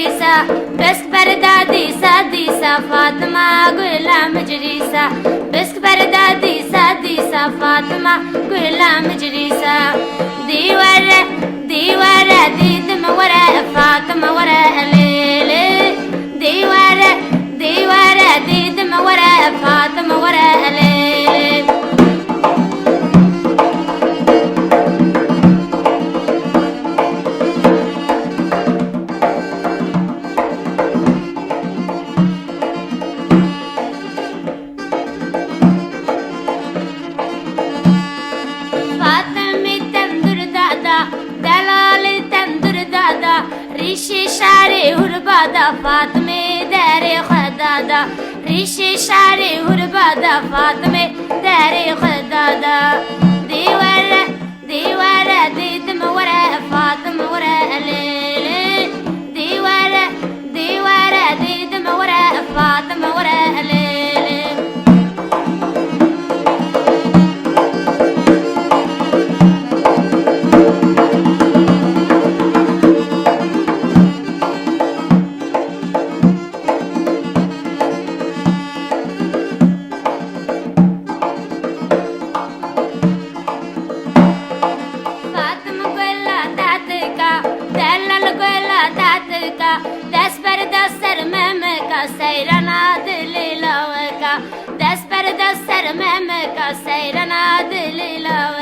مجريسا بسك بردادي ساديسا فاطمة قولها مجريسا بسك بردادي ساديسا فاطمة قولها مجريسا دي ورا دي دم ورا فاطمة ورا ليلي دي ورا دي دم ورا فاطمة ورا ليلي ريشي شعري هربادا فاطمة داري خدادا ريشي شعري هربادا فاطمة داري خدادا دي ورا دي دم ورا فاطمة ورا ليلي دي ورا دي دم ورا فاطمة ورا ليلي دس بر دس سر ممکا سیرنا دلی لاوکا دس بر دس سر ممکا سیرنا دلی لاوکا